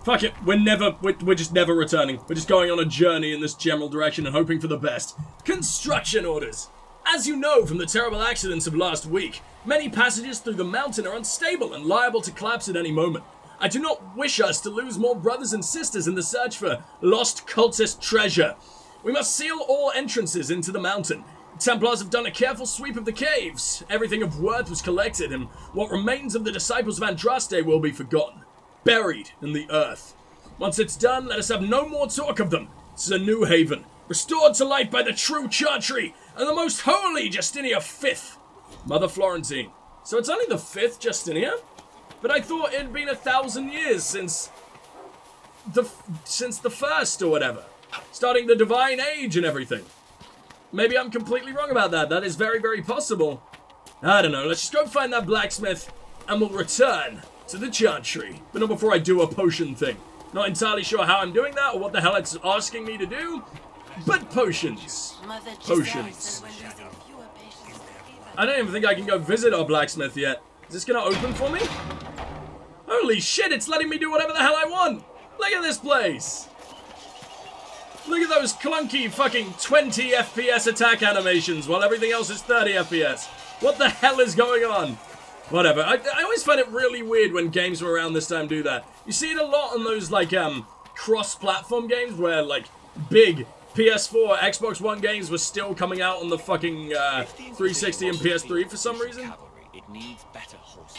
Fuck it, we're just never returning. We're just going on a journey in this general direction and hoping for the best. Construction orders. As you know from the terrible accidents of last week, many passages through the mountain are unstable and liable to collapse at any moment. I do not wish us to lose more brothers and sisters in the search for lost cultist treasure. We must seal all entrances into the mountain. The Templars have done a careful sweep of the caves. Everything of worth was collected, and what remains of the disciples of Andraste will be forgotten. Buried in the earth. Once it's done, let us have no more talk of them. This is a new haven, restored to life by the true Chantry and the most holy Justinia V, Mother Florentine. So it's only the 5th Justinia? But I thought it'd been 1,000 years since the first or whatever. Starting the Divine Age and everything. Maybe I'm completely wrong about that. That is very, very possible. I don't know. Let's just go find that blacksmith and we'll return to the Chantry. But not before I do a potion thing. Not entirely sure how I'm doing that or what the hell it's asking me to do. But potions. Potions. I don't even think I can go visit our blacksmith yet. Is this gonna open for me? Holy shit, it's letting me do whatever the hell I want. Look at this place. Look at those clunky fucking 20 FPS attack animations while everything else is 30 FPS. What the hell is going on? Whatever. I always find it really weird when games from around this time do that. You see it a lot on those, like, cross-platform games where, like, big PS4, Xbox One games were still coming out on the fucking 360 and PS3 for some reason. It needs better horses.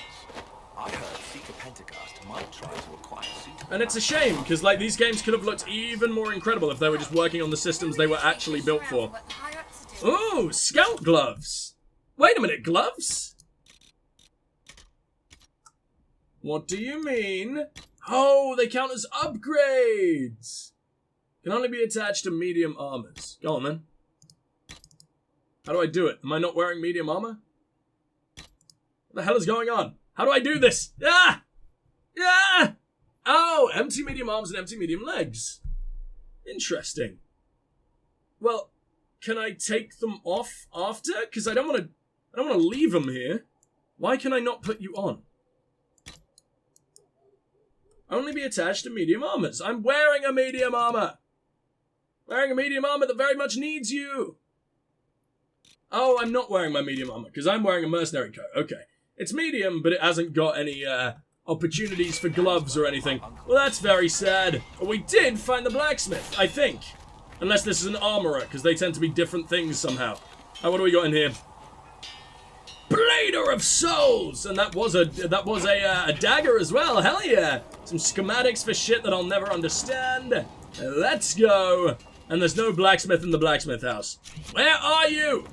I heard Seeker Pentagast might try to acquire suitable. And it's a shame, because, like, these games could have looked even more incredible if they were just working on the systems they were actually built for. Ooh, scout gloves. Wait a minute, gloves? What do you mean? Oh, they count as upgrades. Can only be attached to medium armors. Go on, then. How do I do it? Am I not wearing medium armor? What the hell is going on? How do I do this? Ah! Ah! Oh, empty medium arms and empty medium legs. Interesting. Well, can I take them off after? Because I don't want to leave them here. Why can I not put you on? Only be attached to medium armors. I'm wearing a medium armor. Wearing a medium armor that very much needs you. Oh, I'm not wearing my medium armor because I'm wearing a mercenary coat. Okay. It's medium, but it hasn't got any opportunities for gloves or anything. Well, that's very sad. But we did find the blacksmith, I think. Unless this is an armorer, because they tend to be different things somehow. Oh, what do we got in here? Blader of Souls! And that was a dagger as well. Hell yeah! Some schematics for shit that I'll never understand. Let's go. And there's no blacksmith in the blacksmith house. Where are you?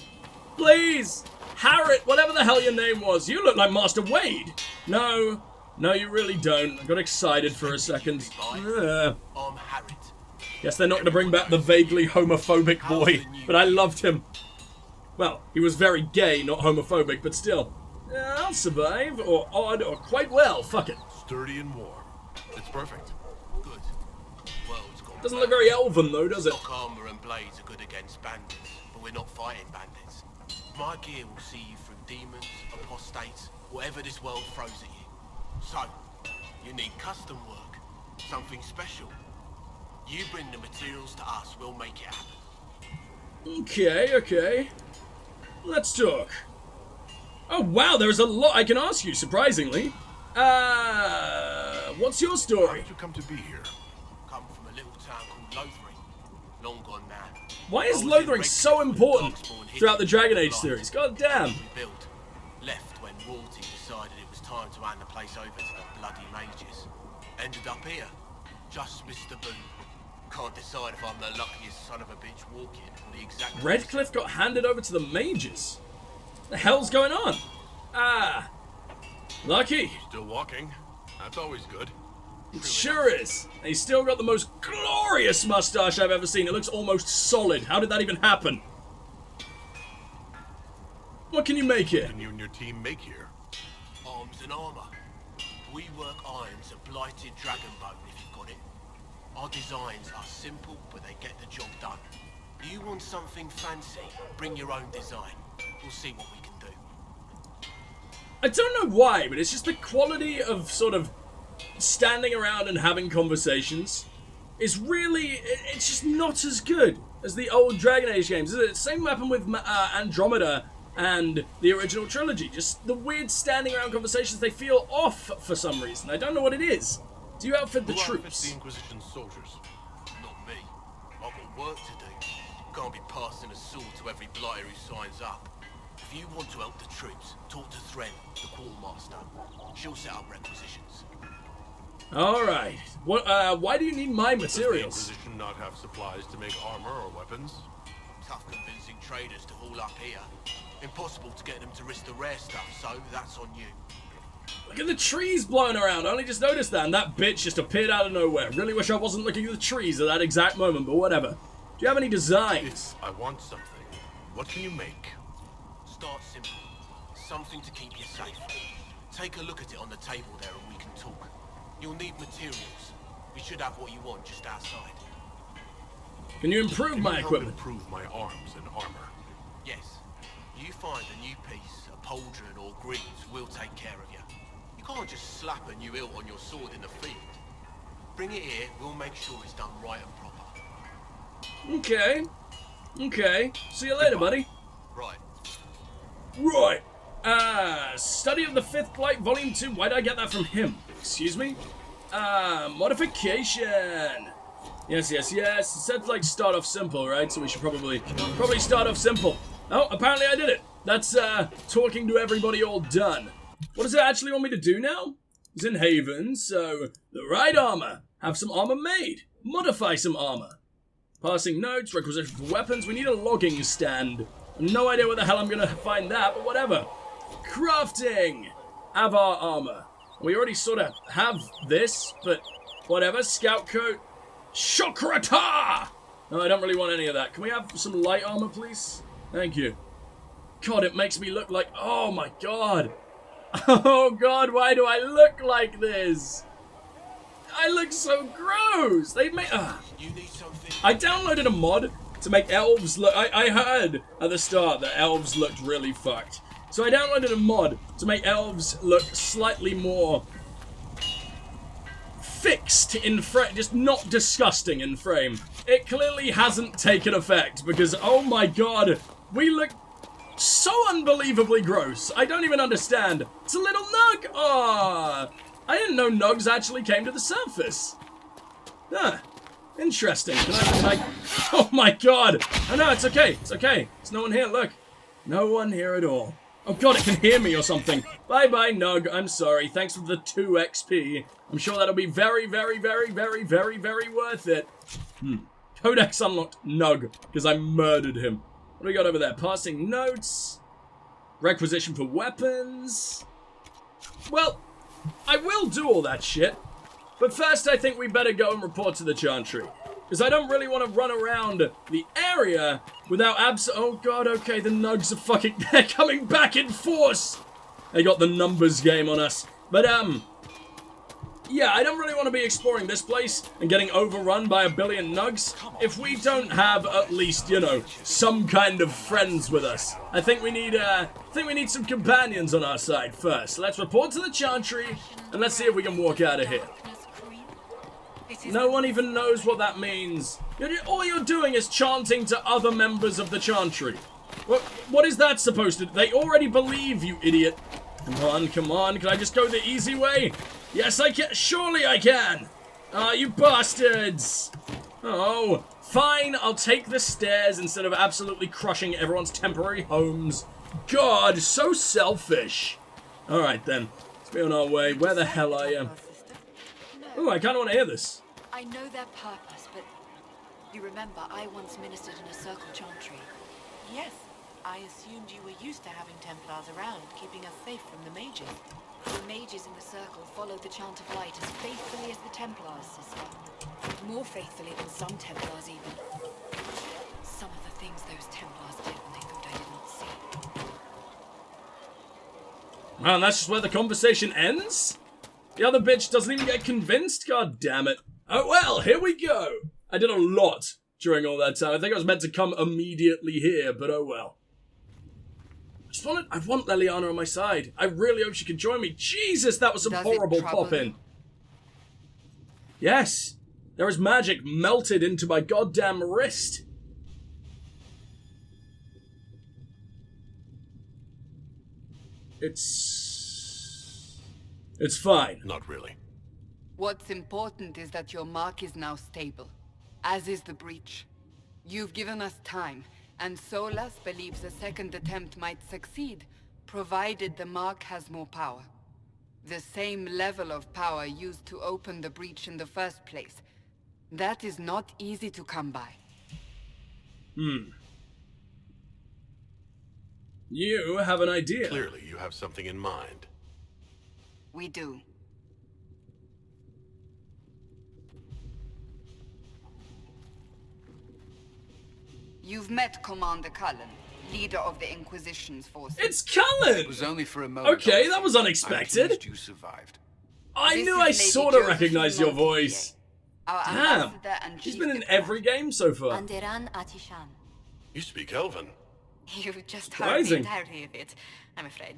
Please! Harriet, whatever the hell your name was. You look like Master Wade. No, you really don't. I got excited for a second. Guess they're not going to bring back the vaguely homophobic boy, but I loved him. Well, he was very gay, not homophobic, but still. I'll survive, or odd, or quite well. Fuck it. Sturdy and warm. It's perfect. Good. Well, it's got Doesn't look very elven, though, does it? stock armor and blades are good against bandits, but we're not fighting bandits. My gear will see you through demons, apostates, whatever this world throws at you. So, you need custom work, something special. You bring the materials to us, we'll make it happen. Okay. Let's talk. Oh wow, there's a lot I can ask you, surprisingly. What's your How story? did you come to be here? Come from a little town called Lothring. Long gone now. Why is Lothring so important throughout the Dragon Age series? God damn. Rebuilt. Left when royalty decided it was time to hand the place over to the bloody mages. Ended up here. Just missed the boot. Can't decide if I'm the luckiest son of a bitch walking or the exact... Redcliffe got handed over to the mages. The hell's going on? Lucky. Still walking. That's always good. It sure is. And he's still got the most glorious mustache I've ever seen. It looks almost solid. How did that even happen? What can you make here? What can you and your team make here? Arms and armor. We work irons a blighted dragon bone if you've got it. Our designs are simple, but they get the job done. You want something fancy? Bring your own design. We'll see what we can do. I don't know why, but it's just the quality of sort of standing around and having conversations is really, it's just not as good as the old Dragon Age games, is it? Same happened with Andromeda and the original trilogy. Just the weird standing around conversations, they feel off for some reason. I don't know what it is. Do you outfit the Who outfits troops? the Inquisition soldiers? Not me. I've got work to do. Can't be passing a sword to every blighter who signs up. If you want to help the troops, talk to Thren, the quartermaster. She'll set up requisitions. Alright. Why do you need my Does the materials? Inquisition not have supplies to make armor or weapons? Tough convincing traders to haul up here. Impossible to get them to risk the rare stuff, so that's on you. Look at the trees blowing around. I only just noticed that, and that bitch just appeared out of nowhere. Really wish I wasn't looking at the trees at that exact moment, but whatever. Do you have any designs? I want something. What can you make? Start simple. Something to keep you safe. Take a look at it on the table there and we can talk. You'll need materials. We should have what you want just outside. Can you improve Can my you help equipment? improve my arms and armor? Yes. You find a new piece, a pauldron or greaves, we'll take care of you. You can't just slap a new hilt on your sword in the field. Bring it here, we'll make sure it's done right and proper. Okay. Okay. See you later, buddy. Right. Right. Study of the Fifth Blight, Volume 2. Why did I get that from him? Excuse me? Modification. Yes. It said, like, start off simple, right? So we should probably start off simple. Oh, apparently I did it. That's, talking to everybody all done. What does it actually want me to do now? It's in Haven, so the right armor. Have some armor made. Modify some armor. Passing notes, requisition for weapons. We need a logging stand. No idea where the hell I'm gonna find that, but whatever. Crafting. Avar armor. We already sort of have this, but whatever. Scout coat. Shokrata! No, I don't really want any of that. Can we have some light armor, please? Thank you. God, it makes me look like... Oh, my God. Oh, God, why do I look like this? I look so gross. They made... You need something. I downloaded a mod to make elves look... I heard at the start that elves looked really fucked. So I downloaded a mod to make elves look slightly more fixed in frame, just not disgusting in frame. It clearly hasn't taken effect because, oh my god, we look so unbelievably gross. I don't even understand. It's a little nug. Ah, I didn't know nugs actually came to the surface. Huh. Interesting. Can I... Oh my god. Oh no, it's okay. It's okay. There's no one here. Look. No one here at all. Oh god, it can hear me or something. Bye-bye, Nug. I'm sorry. Thanks for the 2 XP. I'm sure that'll be very, very, very, very, very, very worth it. Codex unlocked Nug, because I murdered him. What do we got over there? Passing notes. Requisition for weapons. Well, I will do all that shit. But first, I think we better go and report to the Chantry. Because I don't really want to run around the area without oh god, okay, the nugs are fucking... They're coming back in force! They got the numbers game on us. But, yeah, I don't really want to be exploring this place and getting overrun by a billion nugs if we don't have at least, you know, some kind of friends with us. I think we need some companions on our side first. Let's report to the Chantry and let's see if we can walk out of here. No one even knows what that means. All you're doing is chanting to other members of the Chantry. What is that supposed to do? They already believe, you idiot. Come on. Can I just go the easy way? Yes, I can. Surely I can. Ah, you bastards. Oh, fine. I'll take the stairs instead of absolutely crushing everyone's temporary homes. God, so selfish. All right, then. Let's be on our way. Where the hell are you? Oh, I kind of want to hear this. I know their purpose, but you remember I once ministered in a circle chantry. Yes, I assumed you were used to having Templars around, keeping us safe from the mages. The mages in the circle followed the chant of light as faithfully as the Templars, sister. More faithfully than some Templars, even. Some of the things those Templars did when they thought I did not see. Man, that's just where the conversation ends? The other bitch doesn't even get convinced? God damn it. Oh well, here we go. I did a lot during all that time. I think I was meant to come immediately here, but oh well. I want Leliana on my side. I really hope she can join me. Jesus, that was some Does horrible it trouble pop-in. you? Yes, there is magic melted into my goddamn wrist. It's fine. Not really. What's important is that your mark is now stable, as is the breach. You've given us time, and Solas believes a second attempt might succeed, provided the mark has more power. The same level of power used to open the breach in the first place. That is not easy to come by. You have an idea. Clearly, you have something in mind. We do. You've met Commander Cullen, leader of the Inquisition's forces. It's Cullen! It was only for a moment. Okay, that was I'm unexpected. pleased you survived. I This knew is I Lady sort of Josephine recognized your Montier, voice. Our Damn, ambassador and he's chief been in diplomat. every game so far. Anderan Atishan. You speak Elven. You've just heard Surprising. the entirety of it, I'm afraid.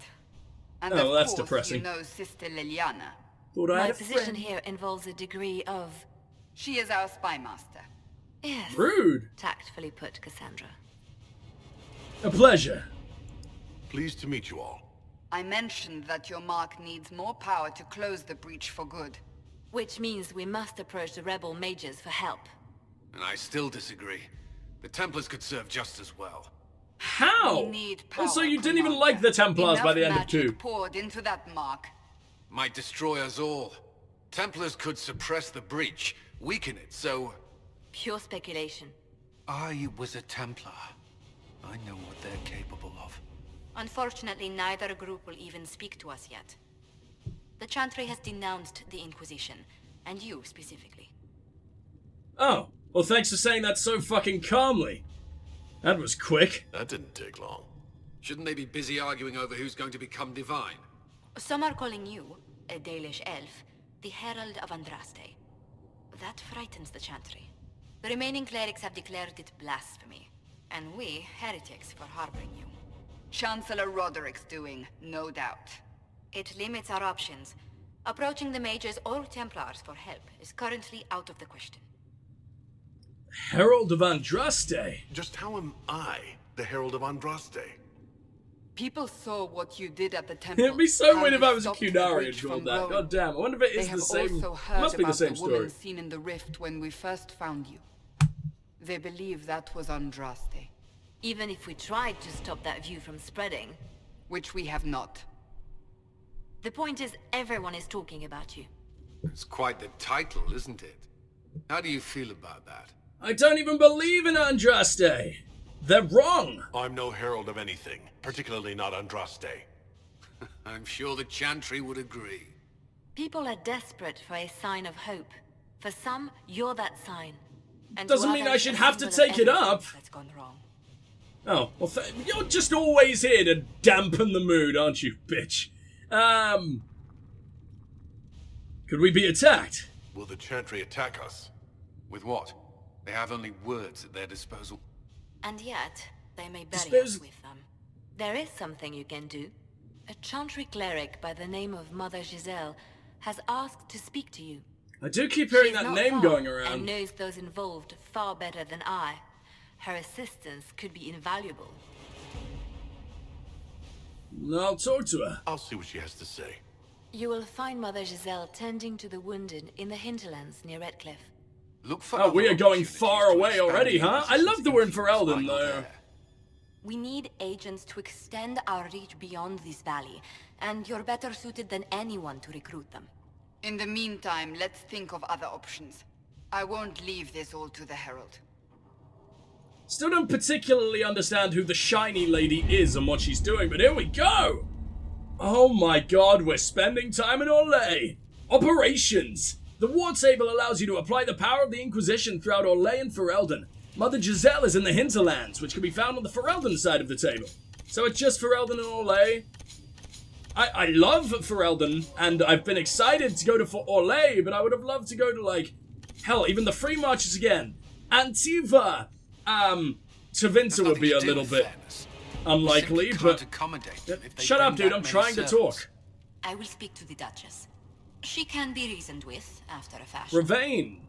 And Oh, of that's course, depressing. you know Sister Leliana. Thought I My had a position friend. here involves a degree of... She is our spy master. Yes. Rude. Tactfully put, Cassandra. A pleasure. Pleased to meet you all. I mentioned that your mark needs more power to close the breach for good. Which means we must approach the rebel mages for help. And I still disagree. The Templars could serve just as well. How? We need power, Also, you didn't even Commander. like the Templars by Enough the end of magic 2. poured into that mark. Might destroy us all. Templars could suppress the breach, weaken it, so... Pure speculation. I was a Templar. I know what they're capable of. Unfortunately, neither group will even speak to us yet. The Chantry has denounced the Inquisition, and you specifically. Oh, well thanks for saying that so fucking calmly. That was quick. That didn't take long. Shouldn't they be busy arguing over who's going to become divine? Some are calling you, a Dalish elf, the Herald of Andraste. That frightens the Chantry. The remaining clerics have declared it blasphemy, and we, heretics, for harboring you. Chancellor Roderick's doing, no doubt. It limits our options. Approaching the mages or Templars for help is currently out of the question. Herald of Andraste. Just how am I the Herald of Andraste? People saw what you did at the temple. It'd be so how weird you if I was a stopped the Qunari breach and called from that. growing. God damn, I wonder if it They is have the same. also heard Must be the about same the woman story. seen in the rift when we first found you. They believe that was Andraste, Even if we tried to stop that view from spreading, which we have not. the point is everyone is talking about you. It's quite the title, isn't it? How do you feel about that? I don't even believe in Andraste. They're wrong. I'm no herald of anything, particularly not Andraste. I'm sure the Chantry would agree. People are desperate for a sign of hope. For some, you're that sign. And Doesn't to mean others, I should a have to symbol of take it up. everything that's gone wrong. Oh, well, you're just always here to dampen the mood, aren't you, bitch? Could we be attacked? Will the Chantry attack us? With what? They have only words at their disposal. And yet, they may bury Suppose- us with them. There is something you can do. A Chantry cleric by the name of Mother Giselle has asked to speak to you. I do keep hearing She's that not name far going and around. knows those involved far better than I. Her assistance could be invaluable. I'll talk to her. I'll see what she has to say. You will find Mother Giselle tending to the wounded in the hinterlands near Redcliffe. Look for Oh, we other are going opportunities far to away expand already, the huh? I love that we're in Inquisition's Ferelden, influence while you're though. there. We need agents to extend our reach beyond this valley, and you're better suited than anyone to recruit them. In the meantime, let's think of other options. I won't leave this all to the Herald. Still don't particularly understand who the shiny lady is and what she's doing, but here we go! Oh my god, we're spending time in Orlais! Operations! The war table allows you to apply the power of the Inquisition throughout Orlais and Ferelden. Mother Giselle is in the hinterlands, which can be found on the Ferelden side of the table. So it's just Ferelden and Orlais. I love Ferelden, and I've been excited to go to Orlais, but I would have loved to go to, like, hell, even the Free Marches again. Antiva! Tevinter would be a little bit unlikely, Simply but... can't accommodate them if they Shut up, bring dude, that I'm many trying to servants. talk. I will speak to the Duchess. She can be reasoned with, after a fashion. Ravane.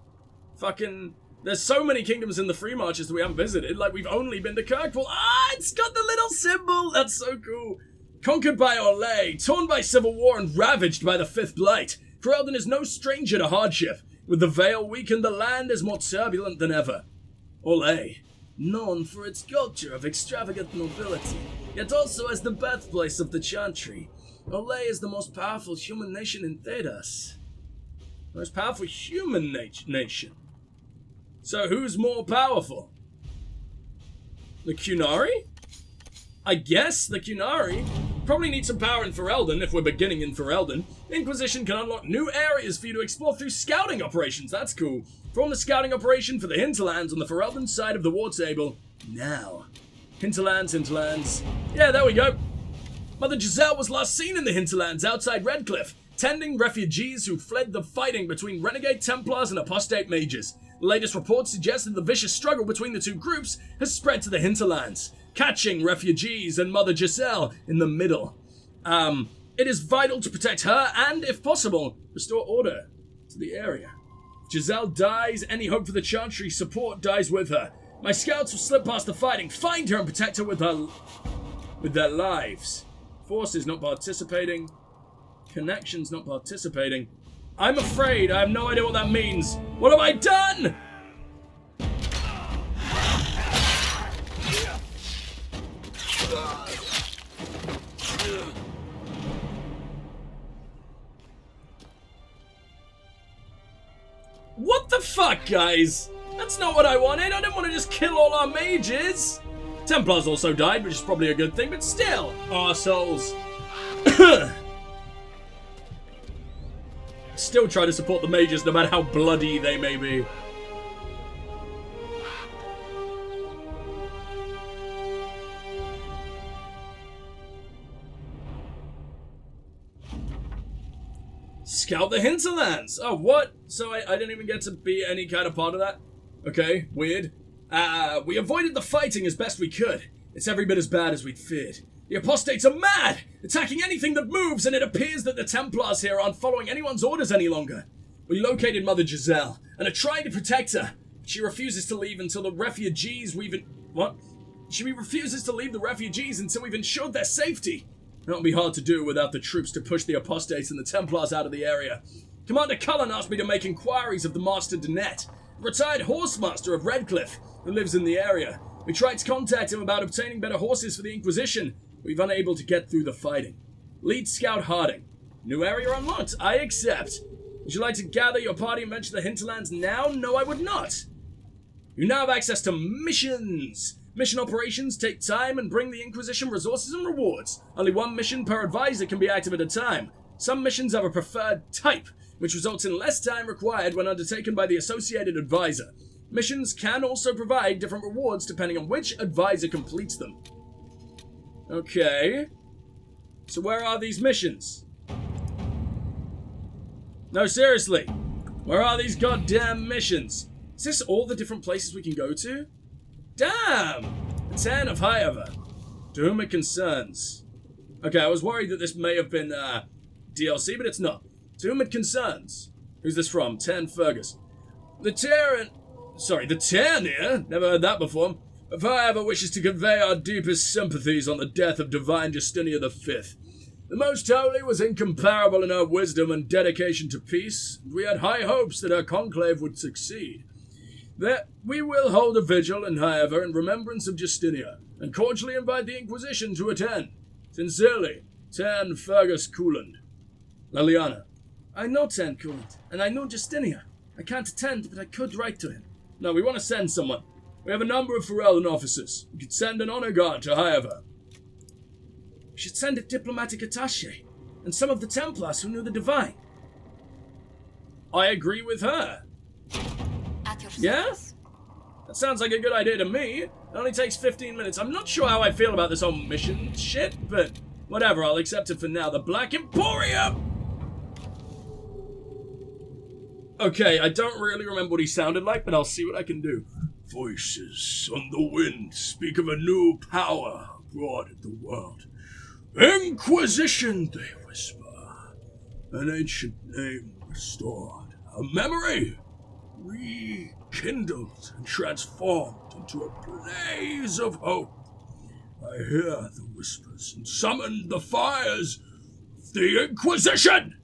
Fucking... There's so many kingdoms in the Free Marches that we haven't visited. Like, we've only been to Kirkwall. Ah, it's got the little symbol. That's so cool. Conquered by Orlais, torn by civil war and ravaged by the Fifth Blight, Ferelden is no stranger to hardship. With the Veil weakened, the land is more turbulent than ever. Orlais, known for its culture of extravagant nobility, yet also as the birthplace of the Chantry. Orlais is the most powerful human nation in Thedas. Most powerful human nation. So who's more powerful? The Qunari? I guess the Qunari. Probably need some power in Ferelden if we're beginning in Ferelden. Inquisition can unlock new areas for you to explore through scouting operations. That's cool. Form the scouting operation for the Hinterlands on the Ferelden side of the war table. Now. Hinterlands. Yeah, there we go. Mother Giselle was last seen in the Hinterlands outside Redcliffe, tending refugees who fled the fighting between renegade Templars and apostate mages. The latest reports suggest that the vicious struggle between the two groups has spread to the Hinterlands, catching refugees and Mother Giselle in the middle. It is vital to protect her and, if possible, restore order to the area. If Giselle dies, any hope for the Chantry support dies with her. My scouts will slip past the fighting, find her and protect her with their lives. Forces not participating. Connections not participating. I'm afraid. I have no idea what that means. What have I done? What the fuck, guys? That's not what I wanted. I don't want to just kill all our mages. Templars also died, which is probably a good thing, but still. Arseholes. Still try to support the mages no matter how bloody they may be. Scout the Hinterlands. Oh, what? So I didn't even get to be any kind of part of that? Okay, weird. We avoided the fighting as best we could. It's every bit as bad as we'd feared. The apostates are mad, attacking anything that moves, and it appears that the Templars here aren't following anyone's orders any longer. We located Mother Giselle, and are trying to protect her, but she refuses to leave until the refugees She refuses to leave the refugees until we've ensured their safety. That'll be hard to do without the troops to push the apostates and the Templars out of the area. Commander Cullen asked me to make inquiries of the Master Denet, a retired horsemaster of Redcliffe, who lives in the area. We tried to contact him about obtaining better horses for the Inquisition. We've unable to get through the fighting. Lead Scout Harding. New area unlocked. I accept. Would you like to gather your party and venture the Hinterlands now? No, I would not. You now have access to missions. Mission operations take time and bring the Inquisition resources and rewards. Only one mission per advisor can be active at a time. Some missions have a preferred type, which results in less time required when undertaken by the associated advisor. Missions can also provide different rewards depending on which advisor completes them. Okay. So where are these missions? No, seriously. Where are these goddamn missions? Is this all the different places we can go to? Damn! The 10 of Highover. To whom it concerns. Okay, I was worried that this may have been DLC, but it's not. To whom it concerns. Who's this from? 10 Fergus. The Tyranneer? Never heard that before. If Highover wishes to convey our deepest sympathies on the death of Divine Justinia V. The Most Holy was incomparable in her wisdom and dedication to peace. We had high hopes that her conclave would succeed. That we will hold a vigil in Highover in remembrance of Justinia, and cordially invite the Inquisition to attend. Sincerely, Tan Fergus Cooland. Leliana. I know Tan Cooland, and I know Justinia. I can't attend, but I could write to him. No, we want to send someone. We have a number of Ferelden officers. We could send an honor guard to Highover. We should send a diplomatic attaché, and some of the Templars who knew the Divine. I agree with her. Yeah? That sounds like a good idea to me. It only takes 15 minutes. I'm not sure how I feel about this whole mission shit, but whatever, I'll accept it for now. The Black Emporium! Okay, I don't really remember what he sounded like, but I'll see what I can do. Voices on the wind speak of a new power abroad in the world. Inquisition, they whisper. an ancient name restored, a memory rekindled and transformed into a blaze of hope. I hear the whispers and summon the fires of the Inquisition!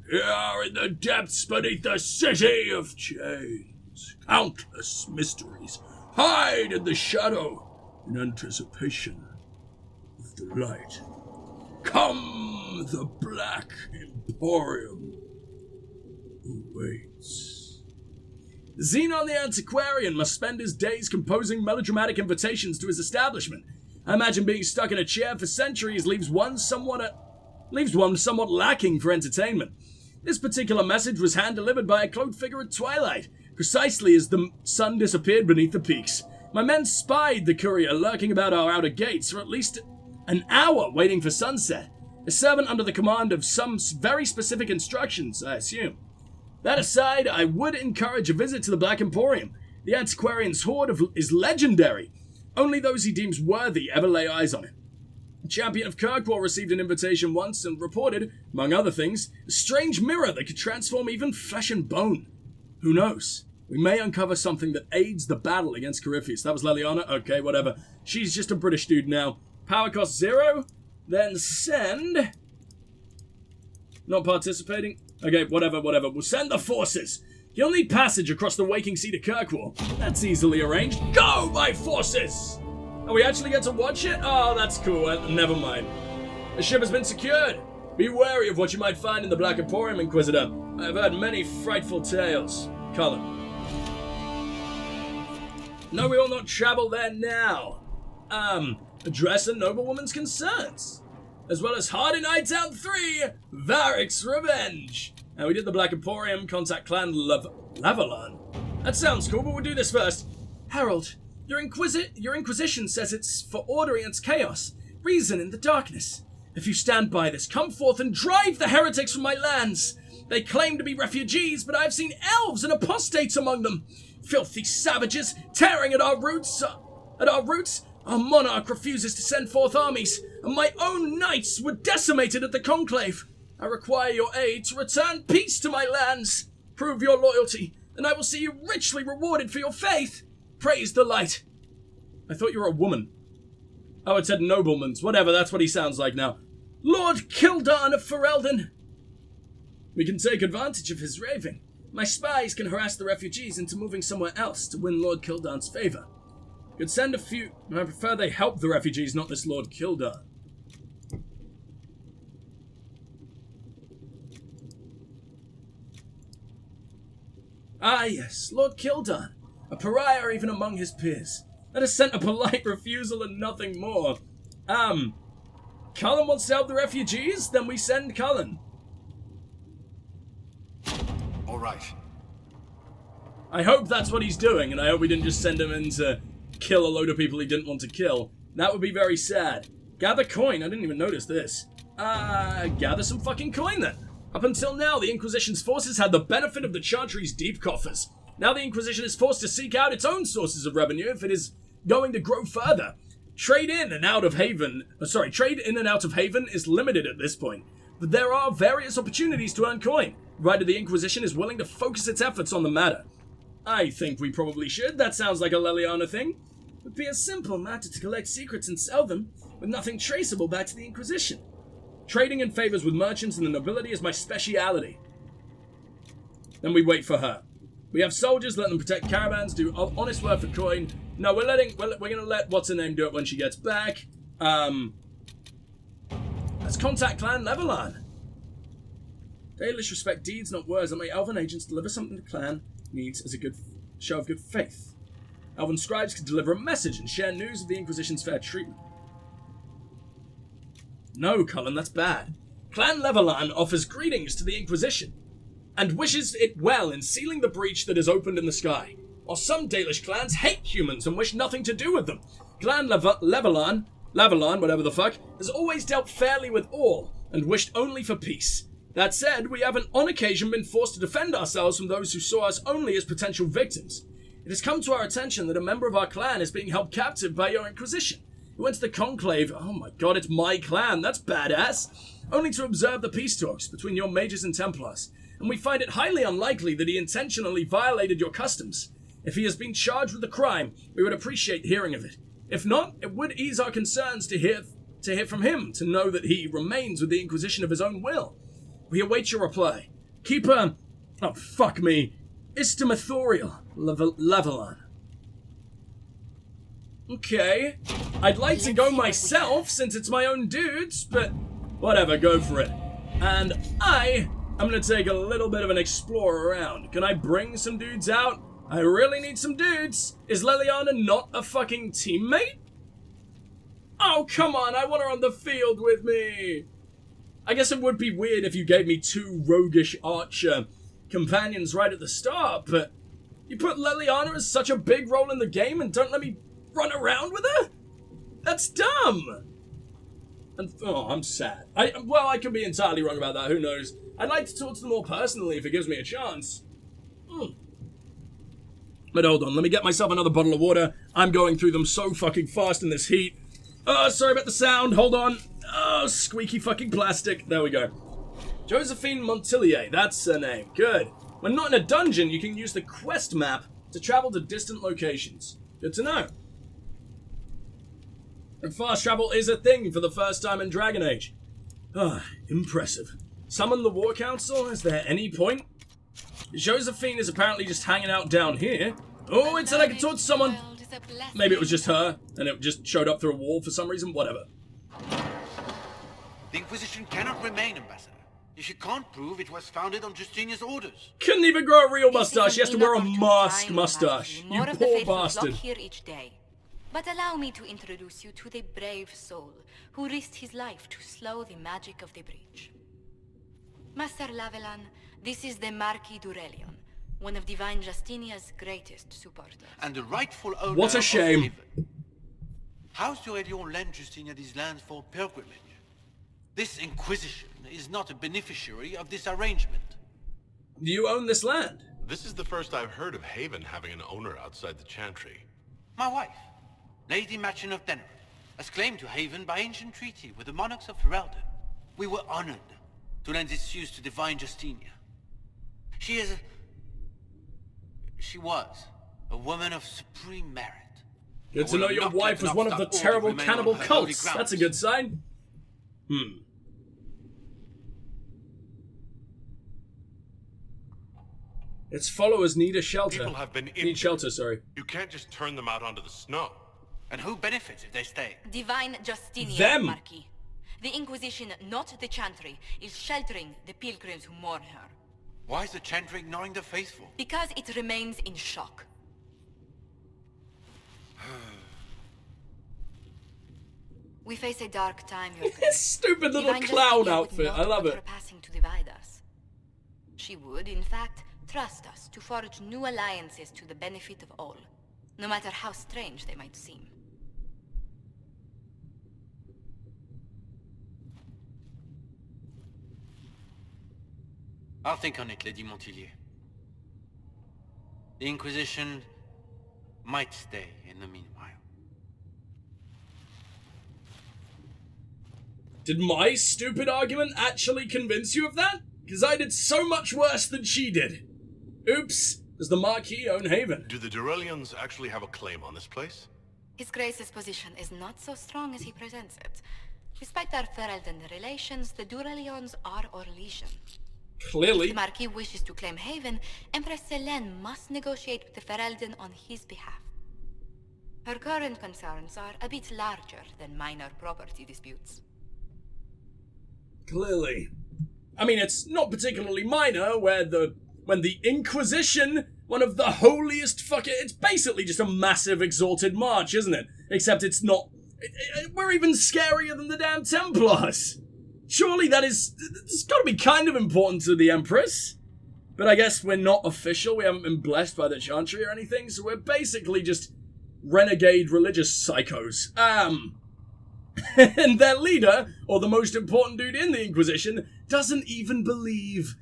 Here in the depths beneath the city of chains, countless mysteries hide in the shadow in anticipation of the light. Come, the Black Emporium awaits. Xenon the Antiquarian must spend his days composing melodramatic invitations to his establishment. I imagine being stuck in a chair for centuries leaves one somewhat lacking for entertainment. This particular message was hand-delivered by a cloaked figure at twilight, precisely as the sun disappeared beneath the peaks. My men spied the courier lurking about our outer gates for at least an hour waiting for sunset. A servant under the command of some very specific instructions, I assume. That aside, I would encourage a visit to the Black Emporium. The Antiquarian's hoard is legendary. Only those he deems worthy ever lay eyes on it. A champion of Kirkwall received an invitation once and reported, among other things, a strange mirror that could transform even flesh and bone. Who knows? We may uncover something that aids the battle against Corypheus. That was Leliana? Okay, whatever. She's just a British dude now. Power cost 0. Then send... Not participating? Okay, whatever. We'll send the forces. You'll need passage across the waking sea to Kirkwall. That's easily arranged. Go, my forces! Oh, we actually get to watch it? Oh, that's cool. Never mind. The ship has been secured. Be wary of what you might find in the Black Emporium, Inquisitor. I have heard many frightful tales. Cullen. No, we will not travel there now. Address a noblewoman's concerns. As well as Hardy Nights Out 3, Varric's Revenge. And we did the Black Emporium, contact Clan Lavalon. That sounds cool, but we'll do this first. Harold, your Inquisition says it's for order against chaos, reason in the darkness. If you stand by this, come forth and drive the heretics from my lands. They claim to be refugees, but I've seen elves and apostates among them. Filthy savages tearing at our roots. Our monarch refuses to send forth armies, and my own knights were decimated at the conclave. I require your aid to return peace to my lands. Prove your loyalty, and I will see you richly rewarded for your faith. Praise the light. I thought you were a woman. Oh, it said nobleman's. Whatever, that's what he sounds like now. Lord Kildan of Ferelden. We can take advantage of his raving. My spies can harass the refugees into moving somewhere else to win Lord Kildan's favor. Could send a few... I prefer they help the refugees, not this Lord Kildan. Ah, yes, Lord Kildan. A pariah even among his peers. That has sent a polite refusal and nothing more. Cullen wants to help the refugees? Then we send Cullen. All right. I hope that's what he's doing, and I hope we didn't just send him in to kill a load of people he didn't want to kill. That would be very sad. Gather coin. I didn't even notice this. Gather some fucking coin then. Up until now, the Inquisition's forces had the benefit of the Chantry's deep coffers. Now the Inquisition is forced to seek out its own sources of revenue if it is going to grow further. Trade in and out of Haven is limited at this point, but there are various opportunities to earn coin, provided the Inquisition is willing to focus its efforts on the matter. I think we probably should. That sounds like a Leliana thing. It would be a simple matter to collect secrets and sell them, with nothing traceable back to the Inquisition. Trading in favors with merchants and the nobility is my speciality. Then we wait for her. We have soldiers, let them protect caravans, do honest work for coin. No, we're gonna let what's-her-name do it when she gets back. Let's contact Clan Levelan. Dalish respect deeds, not words. Let my elven agents deliver something the clan needs as a good show of good faith. Elven scribes can deliver a message and share news of the Inquisition's fair treatment. No, Cullen, that's bad. Clan Levelan offers greetings to the Inquisition and wishes it well in sealing the breach that is opened in the sky. While some Dalish clans hate humans and wish nothing to do with them, Clan Levelan, whatever the fuck, has always dealt fairly with all and wished only for peace. That said, we have on occasion been forced to defend ourselves from those who saw us only as potential victims. It has come to our attention that a member of our clan is being held captive by your Inquisition. We went to the Conclave. Oh my god, it's my clan. That's badass. Only to observe the peace talks between your mages and Templars. And we find it highly unlikely that he intentionally violated your customs. If he has been charged with a crime, we would appreciate hearing of it. If not, it would ease our concerns to hear from him, to know that he remains with the Inquisition of his own will. We await your reply. Keep oh fuck me, Istimethorial Levelan. Okay, I'd like to go myself since it's my own dudes, but whatever, go for it. And I'm gonna take a little bit of an explore around. Can I bring some dudes out? I really need some dudes. Is Leliana not a fucking teammate? Oh, come on, I want her on the field with me. I guess it would be weird if you gave me 2 roguish archer companions right at the start, but you put Leliana as such a big role in the game and don't let me run around with her? That's dumb. And oh, I'm sad. I could be entirely wrong about that, who knows. I'd like to talk to them more personally if it gives me a chance. But hold on, let me get myself another bottle of water. I'm going through them so fucking fast in this heat. Oh, sorry about the sound, hold on. Oh, squeaky fucking plastic. There we go. Josephine Montillier, that's her name. Good. When not in a dungeon, you can use the quest map to travel to distant locations. Good to know. And fast travel is a thing for the first time in Dragon Age. Ah, impressive. Summon the War Council? Is there any point? Josephine is apparently just hanging out down here. Oh, it said I could talk to someone. Maybe it was just her, and it just showed up through a wall for some reason. Whatever. The Inquisition cannot remain, Ambassador. If you can't prove it was founded on Justinia's orders. Couldn't even grow a real mustache. He has to wear a mask mustache. You poor bastard. Here each day. But allow me to introduce you to the brave soul who risked his life to slow the magic of the breach. Master Lavelan, this is the Marquis d'Aurelion, one of Divine Justinia's greatest supporters. And the rightful owner. What a shame. How's d'Aurelion lend Justinia these lands for pilgrimage? This Inquisition is not a beneficiary of this arrangement. Do you own this land? This is the first I've heard of Haven having an owner outside the Chantry. My wife, Lady Machin of Denner, has claimed to Haven by ancient treaty with the monarchs of Ferelden. We were honored to lend its use to Divine Justinia. She was a woman of supreme merit. Good to know your wife was one of the terrible cannibal cults. That's a good sign. Its followers need a shelter. People have been need shelter, sorry. You can't just turn them out onto the snow. And who benefits if they stay? Divine Justinia, Them. Marquis. The Inquisition, not the Chantry, is sheltering the pilgrims who mourn her. Why is the Chantry ignoring the faithful? Because it remains in shock. We face a dark time, Your Grace. This stupid little Divine clown Justinia outfit. would not I love want it. her passing to divide us. She would, in fact, trust us to forge new alliances to the benefit of all, no matter how strange they might seem. I'll think on it, Lady Montillier. The Inquisition might stay in the meanwhile. Did my stupid argument actually convince you of that? Because I did so much worse than she did. Oops. Does the Marquis own Haven? Do the Durelions actually have a claim on this place? His Grace's position is not so strong as he presents it. Despite our Ferelden relations, the Durelions are Orlesian. Clearly. If the Marquis wishes to claim Haven, Empress Selene must negotiate with the Ferelden on his behalf. Her current concerns are a bit larger than minor property disputes. Clearly. I mean, it's not particularly minor when the Inquisition, one of the holiest it's basically just a massive exalted march, isn't it? Except it's not. We're even scarier than the damn Templars. Surely it's got to be kind of important to the Empress. But I guess we're not official. We haven't been blessed by the Chantry or anything, so we're basically just renegade religious psychos. And their leader, or the most important dude in the Inquisition, doesn't even believe.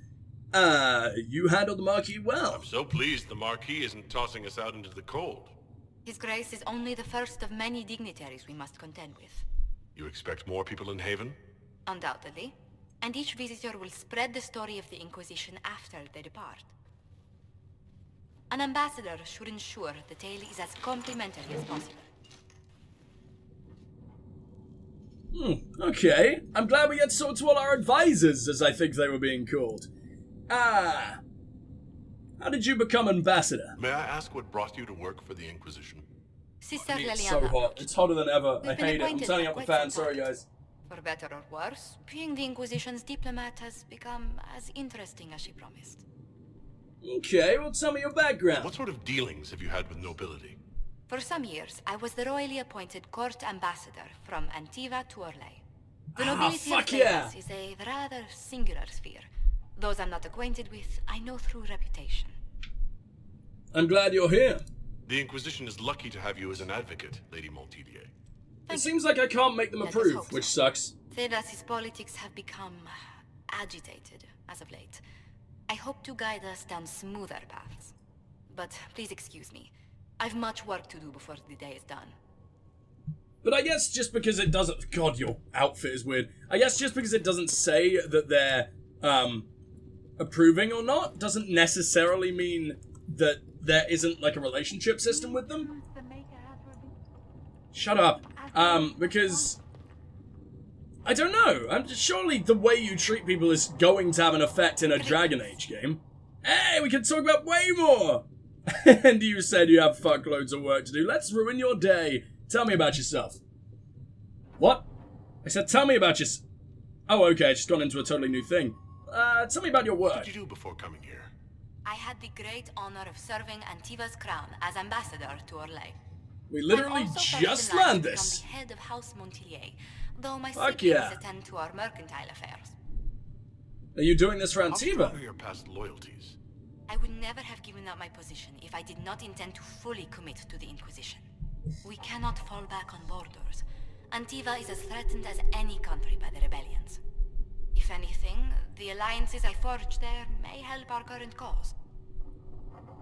You handled the Marquis well. I'm so pleased the Marquis isn't tossing us out into the cold. His Grace is only the first of many dignitaries we must contend with. You expect more people in Haven? Undoubtedly. And each visitor will spread the story of the Inquisition after they depart. An ambassador should ensure the tale is as complimentary as possible. Okay. I'm glad we get to talk to all our advisors, as I think they were being called. How did you become ambassador? May I ask what brought you to work for the Inquisition? Sister It's Leliana. so hot. It's hotter than ever. I We've been hate it. I'm acquainted turning for up the quite fan. some Sorry, time. guys. For better or worse, being the Inquisition's diplomat has become as interesting as she promised. Okay, well, tell me your background. What sort of dealings have you had with nobility? For some years, I was the royally appointed court ambassador from Antiva to Orlais. The nobility of fuck yeah. Thedas is a rather singular sphere. Those I'm not acquainted with, I know through reputation. I'm glad you're here. The Inquisition is lucky to have you as an advocate, Lady Montilier. It seems like I can't make them Let us approve, hope so. which sucks. Thedas' politics have become agitated as of late. I hope to guide us down smoother paths. But please excuse me. I've much work to do before the day is done. But I guess just because it doesn't... God, your outfit is weird. I guess just because it doesn't say that they're, approving or not, doesn't necessarily mean that there isn't, like, a relationship system with them. Shut up. Because... I don't know. Surely the way you treat people is going to have an effect in a Dragon Age game. Hey, we can talk about way more! And you said you have fuckloads of work to do. Let's ruin your day. Tell me about yourself. What? I said tell me about yourself. Oh, okay, I just gone into a totally new thing. Tell me about your work. What did you do before coming here? I had the great honor of serving Antiva's crown as ambassador to Orlais. We literally I'm also just first in line learned to this. become the head of House Montilier, though my Fuck siblings yeah. attend to our mercantile affairs. Are you doing this for How strong Antiva? are your past loyalties? I would never have given up my position if I did not intend to fully commit to the Inquisition. We cannot fall back on borders. Antiva is as threatened as any country by the rebellions. If anything, the alliances I forged there may help our current cause.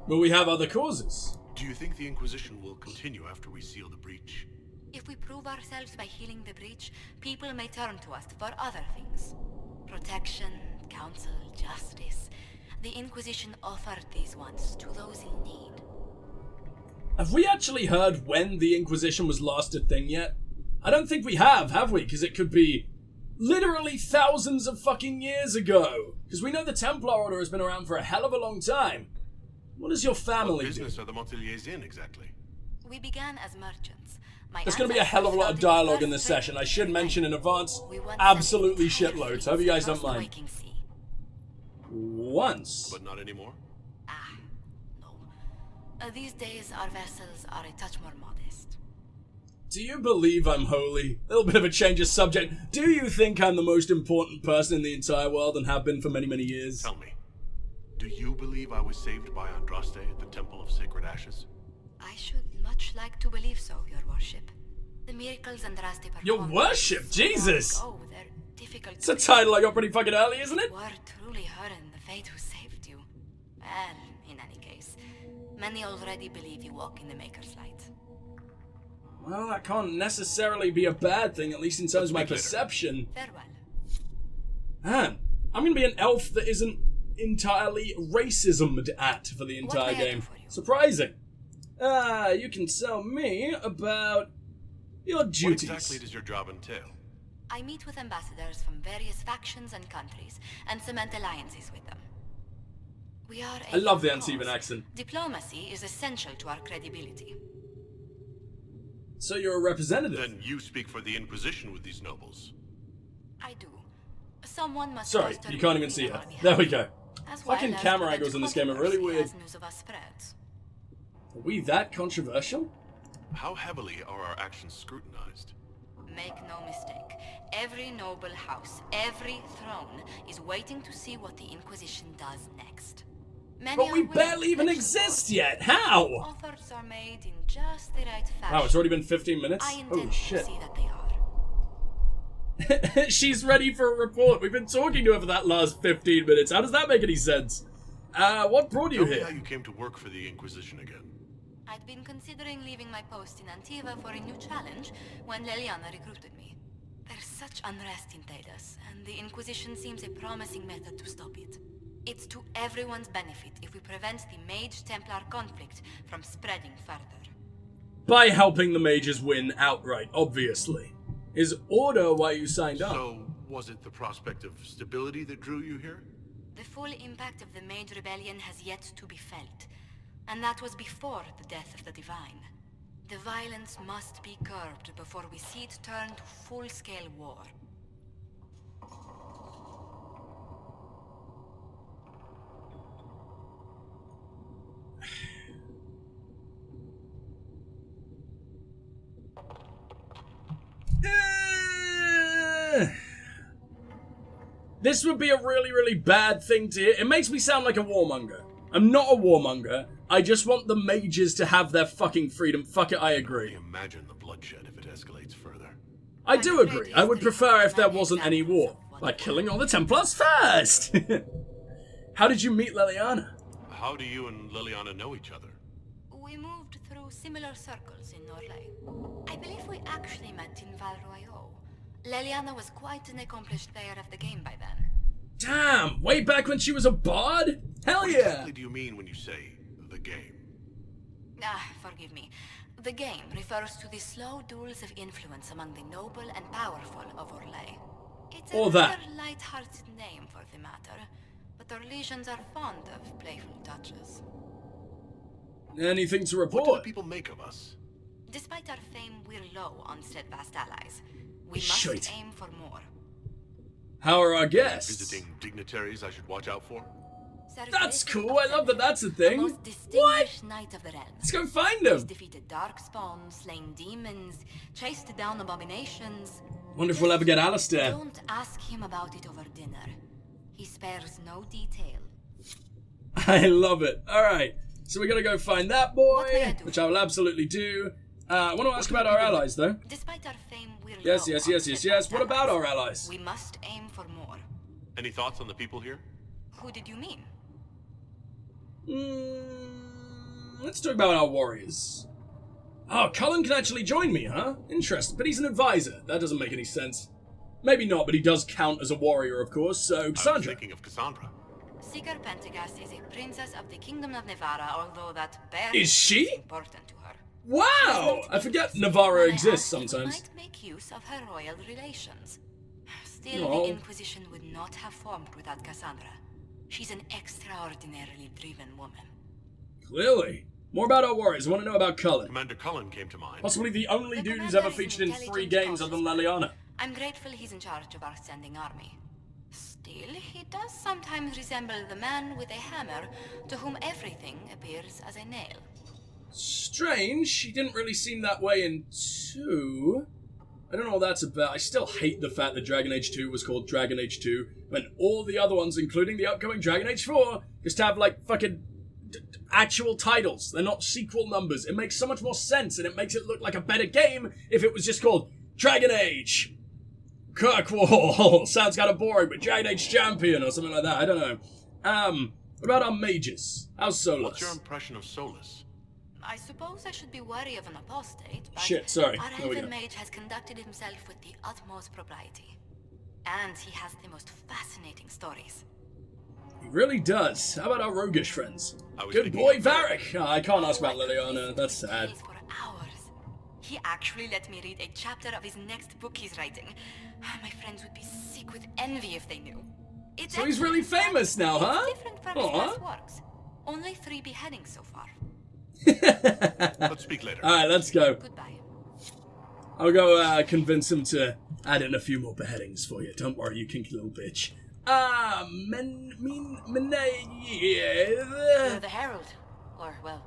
But we have other causes. Do you think the Inquisition will continue after we seal the breach? If we prove ourselves by healing the breach, people may turn to us for other things. Protection, counsel, justice. The Inquisition offered these once to those in need. Have we actually heard when the Inquisition was last a thing yet? I don't think we have we? Because it could be literally thousands of fucking years ago. Because we know the Templar Order has been around for a hell of a long time. What does your What family do? business are the Montiliers in, exactly? We began as merchants. My There's going to be a hell of a lot of ancestors founded the dialogue in this first session. I should mention in advance, We once absolutely sent entire shitloads. Hope you guys fleets don't across the mind. Waking Sea. Once. But not anymore? No. These days, our vessels are a touch more modest. Do you believe I'm holy? A little bit of a change of subject. Do you think I'm the most important person in the entire world and have been for many, many years? Tell me, do you believe I was saved by Andraste at the Temple of Sacred Ashes? I should much like to believe so, Your Worship. The miracles Andraste performed... Your Worship? Jesus! Oh, they're difficult It's a title I got pretty fucking early, isn't it? You are truly her and the fate who saved you. And, in any case, many already believe you walk in the Maker's light. Well, that can't necessarily be a bad thing, at least in terms of my Let's speak later. perception. Farewell. Man, I'm gonna be an elf that isn't entirely racismed at for the What entire may I do game. for you? Surprising. You can tell me about your duties. What exactly does your job entail? I meet with ambassadors from various factions and countries and cement alliances with them. We are I love the young Antivan cause. accent. Diplomacy is essential to our credibility. So you're a representative? Then you speak for the Inquisition with these nobles. I do. Someone must Sorry, foster you can't even unity see on her. our behalf, There we go. as well Fucking as camera prevent angles in this game are really controversy weird. as news of us spreads. Are we that controversial? How heavily are our actions scrutinized? Make no mistake. Every noble house, every throne is waiting to see what the Inquisition does next. Many But are we willing barely to even pledge exist support. yet. How? Offers are made in just the right fashion. Wow, it's already been 15 minutes? I intend Holy to shit. see that they are. She's ready for a report. We've been talking to her for that last 15 minutes. How does that make any sense? What brought you Tell me here? how you came to work for the Inquisition again. I'd been considering leaving my post in Antiva for a new challenge when Leliana recruited me. There's such unrest in Thedas, and the Inquisition seems a promising method to stop it. It's to everyone's benefit if we prevent the Mage-Templar conflict from spreading further. By helping the mages win outright, obviously. Is order why you signed up? So, was it the prospect of stability that drew you here? The full impact of the Mage Rebellion has yet to be felt, and that was before the death of the Divine. The violence must be curbed before we see it turn to full-scale war. This would be a really, really bad thing to hear. It makes me sound like a warmonger. I'm not a warmonger. I just want the mages to have their fucking freedom. Fuck it, I agree. Can you imagine the bloodshed if it escalates further? I do agree. I would prefer if there wasn't any war. Like killing all the Templars first. How did you meet Leliana? How do you and Leliana know each other? We moved through similar circles in Norlay. I believe we actually met in Valroyo. Leliana was quite an accomplished player of the game by then. Damn, way back when she was a bard? Hell What yeah! exactly do you mean when you say the game? Forgive me. The game refers to the slow duels of influence among the noble and powerful of Orlais. It's a Or that. rather light-hearted name for the matter, but our legions are fond of playful touches. Anything to What do the report? people make of us? Despite our fame, we're low on steadfast allies. We Shite. must aim for more. How are our guests? Visiting dignitaries I should watch out for? That's cool. I love that that's a thing. The most distinguished knight of the realm. Let's go find He's him. defeated darkspawn, slain demons, chased down abominations. Wonder if we'll ever get Alistair. Don't ask him about it over dinner. He spares no detail. I love it. Alright, so we're gonna go find that What may I boy, do? which I will absolutely do. I want to ask about our allies, though. Despite our fame, we're Yes, low yes, on yes, yes, steadfast yes. What about allies. our allies? We must aim for more. Any thoughts on the people here? Who did you mean? Let's talk about our warriors. Oh, Cullen can actually join me, huh? Interesting, but he's an advisor. That doesn't make any sense. Maybe not, but he does count as a warrior, of course, so I was Cassandra. thinking of Cassandra. Seeker Pentagast is a princess of the Kingdom of Nevarra, although that barely Is she? seems important to her. Wow! I forget Navarra When I exists asked if we sometimes. might make use of her royal relations. Still, No. the Inquisition would not have formed without Cassandra. She's an extraordinarily driven woman. Clearly. More about our warriors. I want to know about Cullen. Commander Cullen came to mind. Possibly the only The dude who's commander ever is featured an in 3 intelligent games other than cautious Leliana. I'm grateful he's in charge of our standing army. Still, he does sometimes resemble the man with a hammer to whom everything appears as a nail. Strange. He didn't really seem that way in 2. I don't know what that's about. I still hate the fact that Dragon Age 2 was called Dragon Age 2 when all the other ones, including the upcoming Dragon Age 4, just have like fucking actual titles. They're not sequel numbers. It makes so much more sense and it makes it look like a better game if it was just called Dragon Age Kirkwall. Sounds kind of boring, but Dragon Age Champion or something like that. I don't know. What about our mages? How's Solus? What's your impression of Solus? I suppose I should be wary of an apostate, but Shit, sorry. our There we elven go. mage has conducted himself with the utmost propriety. And he has the most fascinating stories. He really does. How about our roguish friends? I was Good thinking boy of- Varric. Oh, I can't ask about I could Leliana. listen That's to sad. his for hours. He actually let me read a chapter of his next book he's writing. My friends would be sick with envy if they knew. It's So he's really excellent, famous but now, it's huh? different from his Aw. past works. Only 3 beheadings so far. Let's speak later. Alright, let's go. Goodbye. I'll go convince him to add in a few more beheadings for you. Don't worry, you kinky little bitch. You're the Herald. Or, well,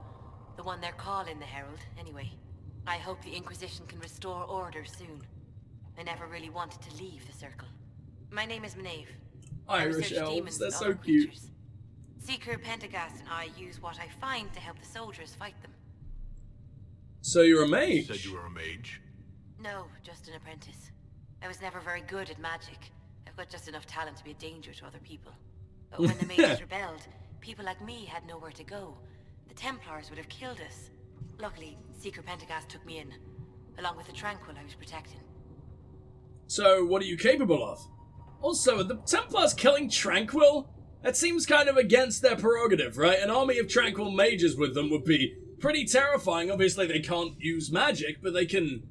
the one they're calling the Herald, anyway. I hope the Inquisition can restore order soon. I never really wanted to leave the Circle. My name is Maeve. I Irish research elves, demons they're and so other cute. creatures. Seeker Pentagast and I use what I find to help the soldiers fight them. So you're a You mage? said you were a mage. No, just an apprentice. I was never very good at magic. I've got just enough talent to be a danger to other people. But when the mages rebelled, people like me had nowhere to go. The Templars would have killed us. Luckily, Seeker Pentagast took me in, along with the Tranquil I was protecting. So, what are you capable of? Also, are the Templars killing Tranquil? That seems kind of against their prerogative, right? An army of Tranquil mages with them would be pretty terrifying. Obviously, they can't use magic, but they can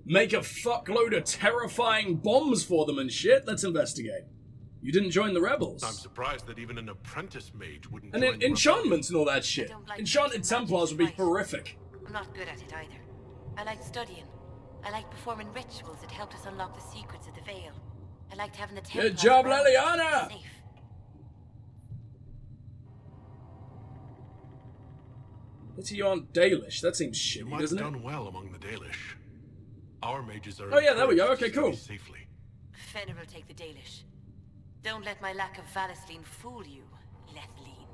make a fuckload of terrifying bombs for them and shit. Let's investigate. You didn't join the rebels. I'm surprised that even an apprentice mage wouldn't And join the enchantments and all that shit. don't like Enchanted using Templars would magic be horrific. I'm not good at it either. I like studying. I like performing rituals that helped us unlock the secrets of the Veil. I liked having the Templars Good job, around to keep Leliana! us safe. Pity you aren't Dalish. That seems You shitty, might doesn't have it? done well among the Dalish. Our mages are. Oh, yeah, there we go. encouraged Okay, to study cool. Safely. Fenner will take the Dalish. Don't let my lack of Valisline fool you, Lethleen.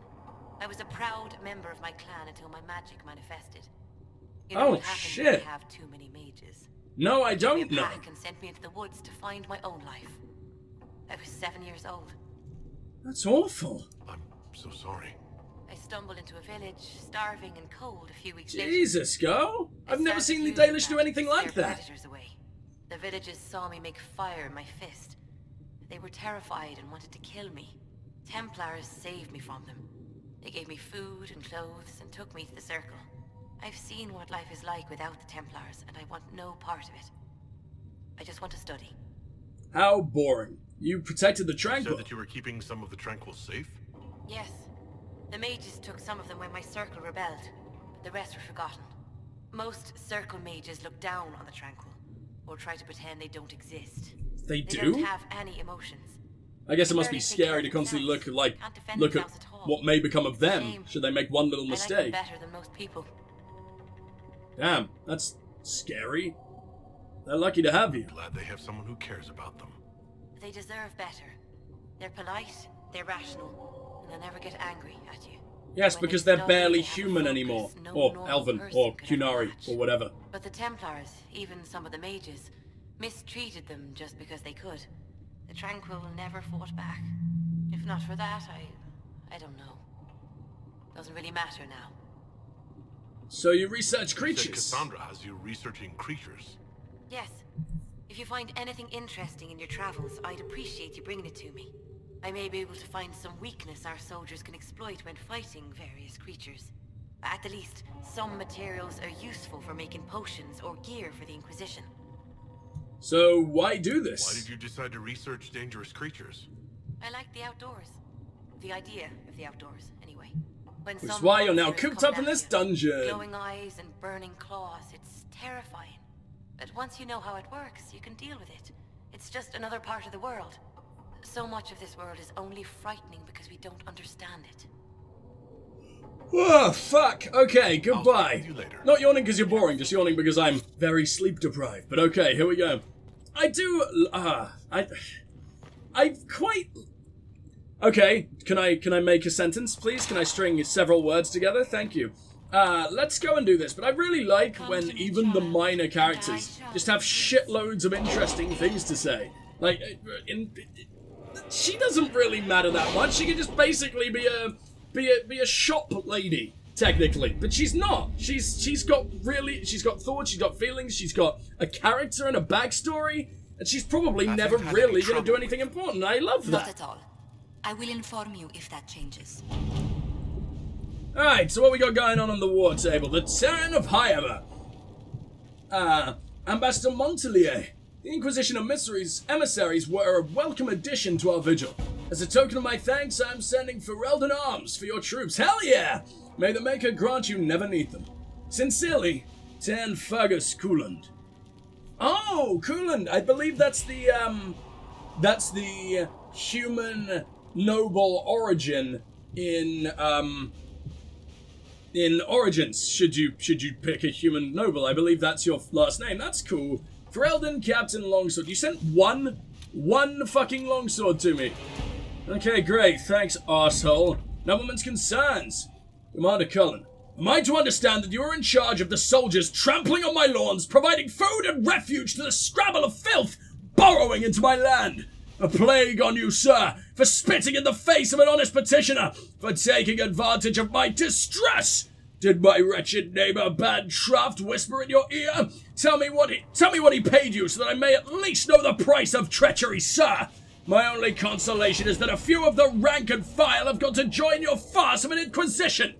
I was a proud member of my clan until my magic manifested. You know Oh, what happens when shit. you have too many mages. No, I Gave me don't a know. pack and sent me into the woods to find my own life. I was 7 years old. That's awful. I'm so sorry. I stumbled into a village, starving and cold a few weeks later. Jesus, go! I I've never started seen the using Dalish do magic anything to like scare that. predators away. The villagers saw me make fire in my fist. They were terrified and wanted to kill me. Templars saved me from them. They gave me food and clothes and took me to the Circle. I've seen what life is like without the Templars, and I want no part of it. I just want to study. How boring. You protected the You Tranquil. said that you were keeping some of the Tranquil safe? Yes. The mages took some of them when my Circle rebelled, but the rest were forgotten. Most Circle mages look down on the Tranquil, or try to pretend they don't exist. They They do? don't have any emotions. I guess it must Barely be take care scary of to constantly themselves. look Can't defend at themselves at all. what may become of them Shame. should they make one little I like them mistake. better than most people. Damn, that's scary. They're lucky to have you. Glad they have someone who cares about them. They deserve better. They're polite, they're rational, and they'll never get angry at you. Yes, When they because they're study, barely they have a human focus anymore. no Or normal Elven, person or could ever Qunari, match. or whatever. But the Templars, even some of the mages, mistreated them just because they could. The Tranquil never fought back. If not for that, I don't know. Doesn't really matter now. So you research You said creatures. Cassandra has you researching creatures. Yes. If you find anything interesting in your travels, I'd appreciate you bringing it to me. I may be able to find some weakness our soldiers can exploit when fighting various creatures. At the least, some materials are useful for making potions or gear for the Inquisition. So why do Why this? did you decide to research dangerous creatures? I like the outdoors. The idea of the outdoors, anyway. When Which is some why you're now monsters cooped come up in at this you, dungeon. glowing eyes and burning claws, it's terrifying. But once you know how it works, you can deal with it. It's just another part of the world. So much of this world is only frightening because we don't understand it. Oh, fuck. Okay, I'll goodbye. speak with you later. Not yawning because you're boring, just yawning because I'm very sleep deprived. But okay, here we go. I do, I quite... Okay, can I make a sentence, please? Can I string several words together? Thank you. Let's go and do this, but I really like when even the minor characters just have shitloads of interesting things to say. Like, she doesn't really matter that much. She can just basically be a shop lady, technically, but she's not. She's got thoughts, she's got feelings, she's got a character and a backstory, and she's probably I never think I've really had gonna do trouble anything important. I love Not that. at all. I will inform you if that changes. Alright, so what we got going on the war table? The Terran of Highever. Ambassador Montelier. The Inquisition emissaries were a welcome addition to our vigil. As a token of my thanks, I'm sending Ferelden arms for your troops. Hell yeah! May the Maker grant you never need them. Sincerely, Tan Fergus Kuland. Oh, Kuland! I believe that's the human noble origin in Origins. Should you pick a human noble, I believe that's your last name. That's cool. Ferelden Captain Longsword. You sent one fucking longsword to me. Okay, great. Thanks, arsehole. Nobleman's concerns. Commander Cullen, am I to understand that you are in charge of the soldiers trampling on my lawns, providing food and refuge to the scrabble of filth burrowing into my land? A plague on you, sir, for spitting in the face of an honest petitioner, for taking advantage of my distress. Did my wretched neighbor Bad Traft whisper in your ear? Tell me what he paid you so that I may at least know the price of treachery, sir. My only consolation is that a few of the rank and file have got to join your farce of an Inquisition.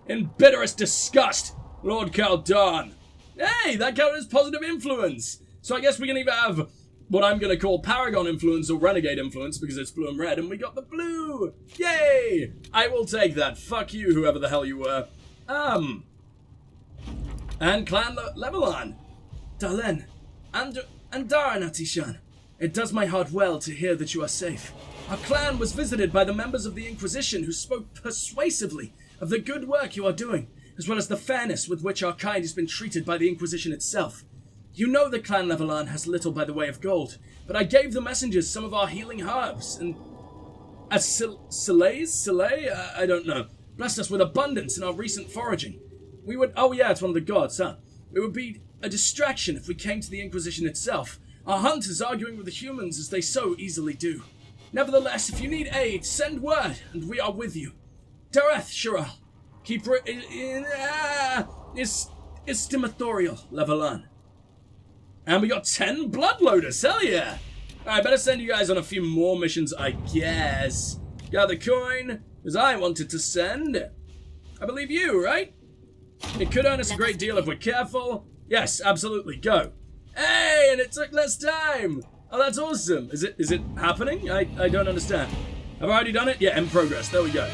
In bitterest disgust, Lord Caldan. Hey, that counted as positive influence. So I guess we can either have what I'm going to call Paragon influence or Renegade influence because it's blue and red, and we got the blue. Yay! I will take that. Fuck you, whoever the hell you were. And Clan Levelan. Dalen. And Daranatishan. It does my heart well to hear that you are safe. Our clan was visited by the members of the Inquisition who spoke persuasively of the good work you are doing, as well as the fairness with which our kind has been treated by the Inquisition itself. You know that Clan Levelan has little by the way of gold, but I gave the messengers some of our healing herbs, and Soleil? I don't know. Blessed us with abundance in our recent foraging. Oh yeah, it's one of the gods, huh? It would be a distraction if we came to the Inquisition itself. Our hunters arguing with the humans as they so easily do. Nevertheless, if you need aid, send word, and we are with you. Dareth Shiral. Keep estimatorial Levelan. And we got 10 bloodloaders, hell yeah! Alright, better send you guys on a few more missions, I guess. Got the coin, because I wanted to send. I believe you, right? It could earn us a great deal if we're careful. Yes, absolutely, go. Hey, and it took less time! Oh, that's awesome. Is it happening? I don't understand. Have I already done it? Yeah, in progress. There we go.